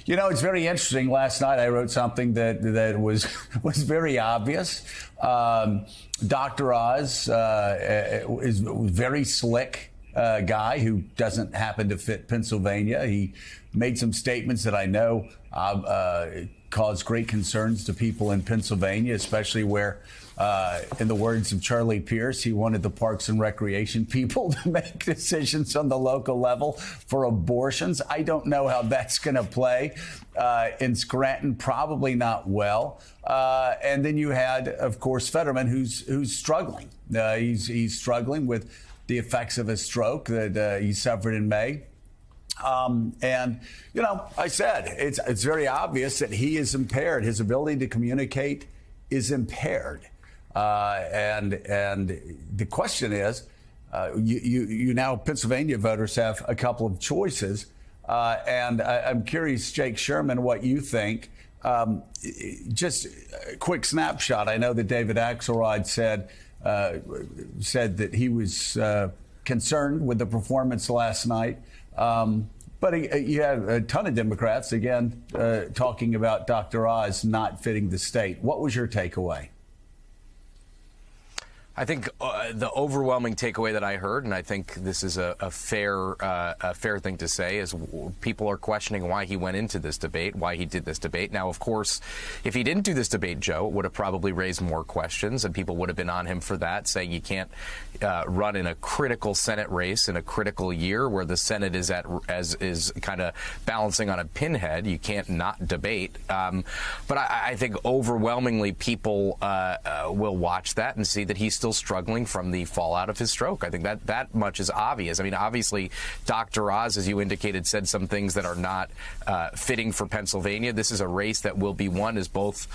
You know, it's very interesting. Last night I wrote something that was very obvious. Dr. Oz is a very slick guy who doesn't happen to fit Pennsylvania. He made some statements that I know caused great concerns to people in Pennsylvania, especially where, in the words of Charlie Pierce, he wanted the Parks and Recreation people to make decisions on the local level for abortions. I don't know how that's going to play in Scranton. Probably not well. And then you had, of course, Fetterman, who's struggling. He's struggling with the effects of a stroke that he suffered in May. And, you know, I said it's very obvious that he is impaired. His ability to communicate is impaired. And the question is, you now Pennsylvania voters have a couple of choices. And I'm curious, Jake Sherman, what you think. Just a quick snapshot. I know that David Axelrod said that he was concerned with the performance last night. But you have a ton of Democrats, again, talking about Dr. Oz not fitting the state. What was your takeaway? I think the overwhelming takeaway that I heard, and I think this is a fair thing to say, is people are questioning why he went into this debate, why he did this debate. Now, of course, if he didn't do this debate, Joe, it would have probably raised more questions, and people would have been on him for that, saying you can't run in a critical Senate race in a critical year where the Senate is is kind of balancing on a pinhead. You can't not debate. But I think overwhelmingly people will watch that and see that he's still struggling from the fallout of his stroke. I think that much is obvious. I mean, obviously, Dr. Oz, as you indicated, said some things that are not fitting for Pennsylvania. This is a race that will be won, as both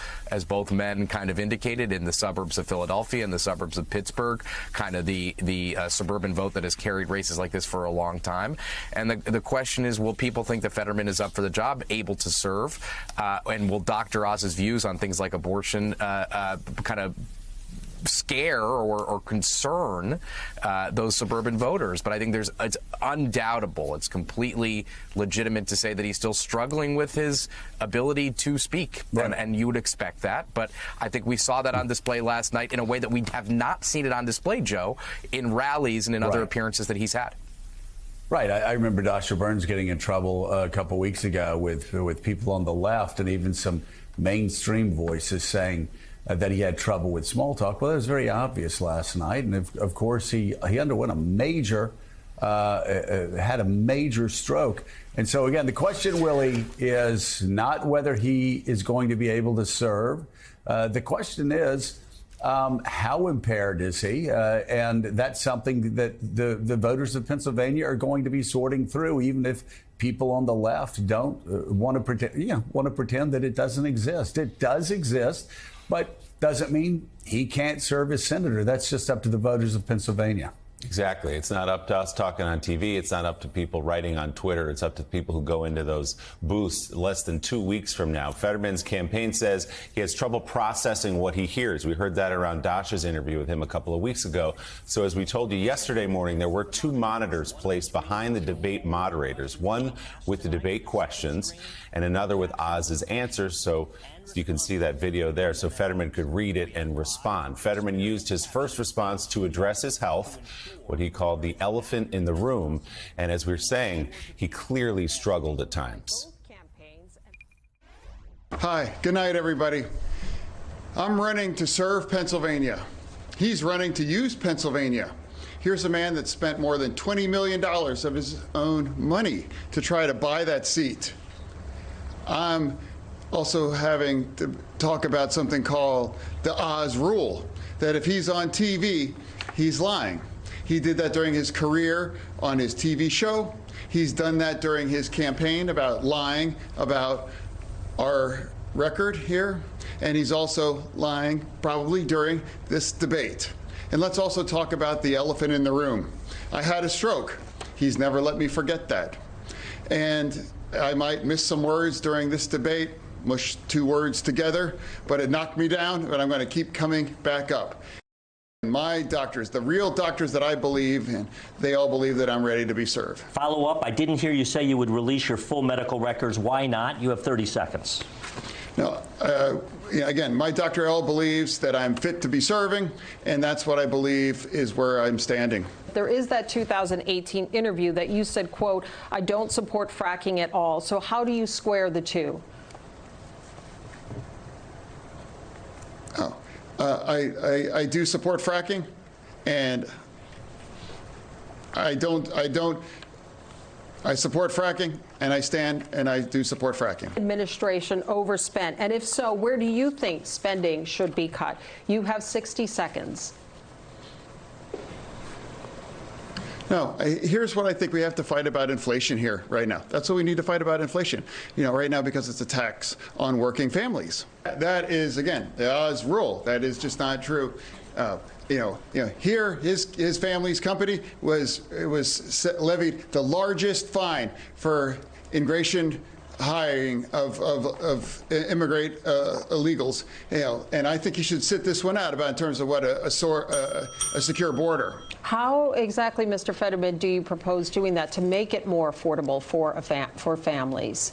men kind of indicated, in the suburbs of Philadelphia and the suburbs of Pittsburgh, kind of the suburban vote that has carried races like this for a long time. And the question is, will people think that Fetterman is up for the job, able to serve? And will Dr. Oz's views on things like abortion kind of scare or concern those suburban voters? But I think it's undoubtable, it's completely legitimate to say that he's still struggling with his ability to speak. Right. And you would expect that. But I think we saw that on display last night in a way that we have not seen it on display, Joe, in rallies and in other appearances that he's had. Right. I remember Dr. Burns getting in trouble a couple weeks ago with people on the left and even some mainstream voices saying that he had trouble with small talk. Well, it was very obvious last night. And of course, he underwent had a major stroke. And so, again, the question, Willie, is not whether he is going to be able to serve. The question is, how impaired is he? And that's something that the voters of Pennsylvania are going to be sorting through, even if people on the left don't want to pretend that it doesn't exist. It does exist, but doesn't mean he can't serve as senator. That's just up to the voters of Pennsylvania. Exactly. It's not up to us talking on TV. It's not up to people writing on Twitter. It's up to people who go into those booths less than 2 weeks from now. Fetterman's campaign says he has trouble processing what he hears. We heard that around Dasha's interview with him a couple of weeks ago. So as we told you yesterday morning, there were 2 monitors placed behind the debate moderators, one with the debate questions and another with Oz's answers. So you can see that video there, so Fetterman could read it and respond. Fetterman used his first response to address his health, what he called the elephant in the room. And as we were saying, he clearly struggled at times. Hi, good night, everybody. I'm running to serve Pennsylvania. He's running to use Pennsylvania. Here's a man that spent more than $20 million of his own money to try to buy that seat. I'm also having to talk about something called the Oz rule, that if he's on TV, he's lying. He did that during his career on his TV show. He's done that during his campaign about lying about our record here. And he's also lying probably during this debate. And let's also talk about the elephant in the room. I had a stroke. He's never let me forget that. And I might miss some words during this debate, mush 2 words together, but it knocked me down, but I'm going to keep coming back up. My doctors, the real doctors that I believe in, they all believe that I'm ready to be served. Follow up, I didn't hear you say you would release your full medical records. Why not? You have 30 seconds. No, again, my Dr. L believes that I'm fit to be serving, and that's what I believe is where I'm standing. There is that 2018 interview that you said, quote, I don't support fracking at all. So how do you square the two? I do support fracking, and I support fracking, and I stand and I do support fracking. Administration overspent, and if so, where do you think spending should be cut? You have 60 seconds. No, here's what I think we have to fight about inflation here right now. That's what we need to fight about inflation, right now, because it's a tax on working families. That is, again, the Oz rule. That is just not true. Here, his family's company was levied the largest fine for immigration hiring of immigrant illegals, and I think he should sit this one out about in terms of what a secure border. How exactly, Mr. Fetterman, do you propose doing that to make it more affordable for families?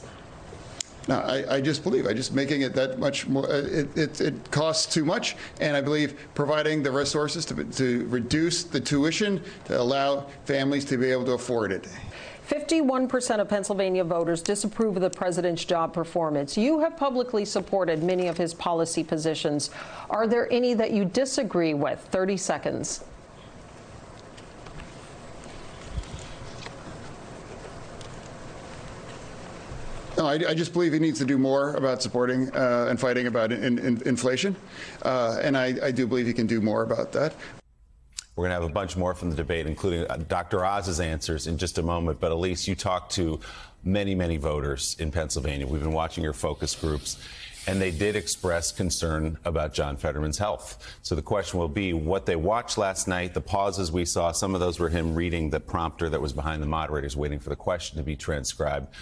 No, I just believe, making it that much more, it costs too much, and I believe providing the resources to reduce the tuition to allow families to be able to afford it. 51% of Pennsylvania voters disapprove of the president's job performance. You have publicly supported many of his policy positions. Are there any that you disagree with? 30 seconds. No, I just believe he needs to do more about supporting and fighting about inflation, and I do believe he can do more about that. We're going to have a bunch more from the debate, including Dr. Oz's answers in just a moment. But Elise, you talked to many, many voters in Pennsylvania. We've been watching your focus groups, and they did express concern about John Fetterman's health. So the question will be what they watched last night, the pauses we saw. Some of those were him reading the prompter that was behind the moderators, waiting for the question to be transcribed.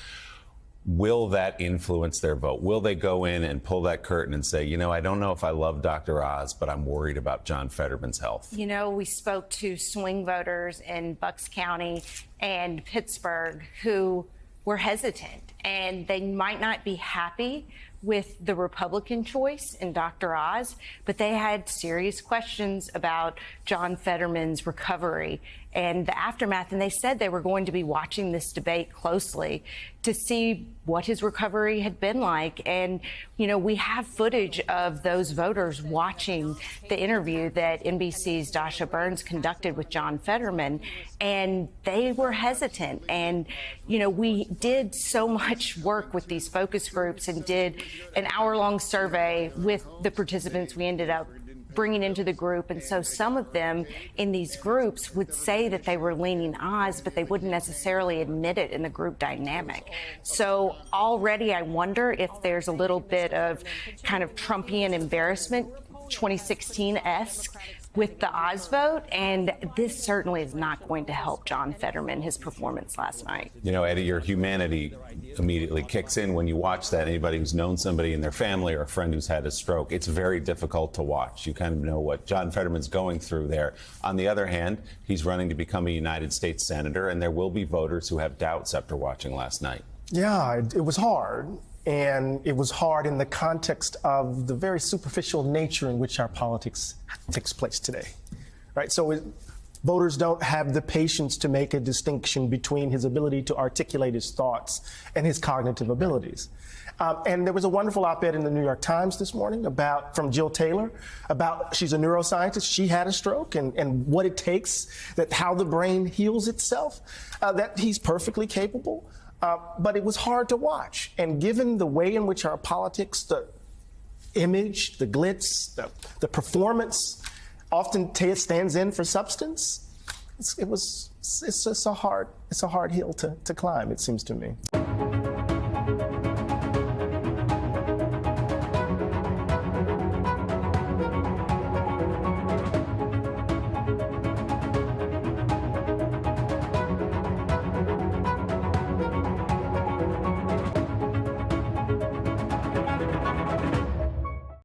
Will that influence their vote? Will they go in and pull that curtain and say, I don't know if I love Dr. Oz, but I'm worried about John Fetterman's health? We spoke to swing voters in Bucks County and Pittsburgh who were hesitant, and they might not be happy with the Republican choice in Dr. Oz, but they had serious questions about John Fetterman's recovery and the aftermath, and they said they were going to be watching this debate closely to see what his recovery had been like. And, we have footage of those voters watching the interview that NBC's Dasha Burns conducted with John Fetterman, and they were hesitant. And, we did so much work with these focus groups and did an hour-long survey with the participants we ended up bringing into the group. And so some of them in these groups would say that they were leaning Oz, but they wouldn't necessarily admit it in the group dynamic. So already I wonder if there's a little bit of kind of Trumpian embarrassment, 2016-esque, with the Oz vote, and this certainly is not going to help John Fetterman, his performance last night. Eddie, your humanity immediately kicks in when you watch that. Anybody who's known somebody in their family or a friend who's had a stroke, it's very difficult to watch. You kind of know what John Fetterman's going through there. On the other hand, he's running to become a United States Senator, and there will be voters who have doubts after watching last night. Yeah, it was hard. And it was hard in the context of the very superficial nature in which our politics takes place today, right? So voters don't have the patience to make a distinction between his ability to articulate his thoughts and his cognitive abilities. And there was a wonderful op-ed in the New York Times this morning from Jill Taylor she's a neuroscientist. She had a stroke and what it takes, how the brain heals itself, that he's perfectly capable. But it was hard to watch. And given the way in which our politics, the image, the glitz, the performance often stands in for substance, it's a hard hill to climb, it seems to me.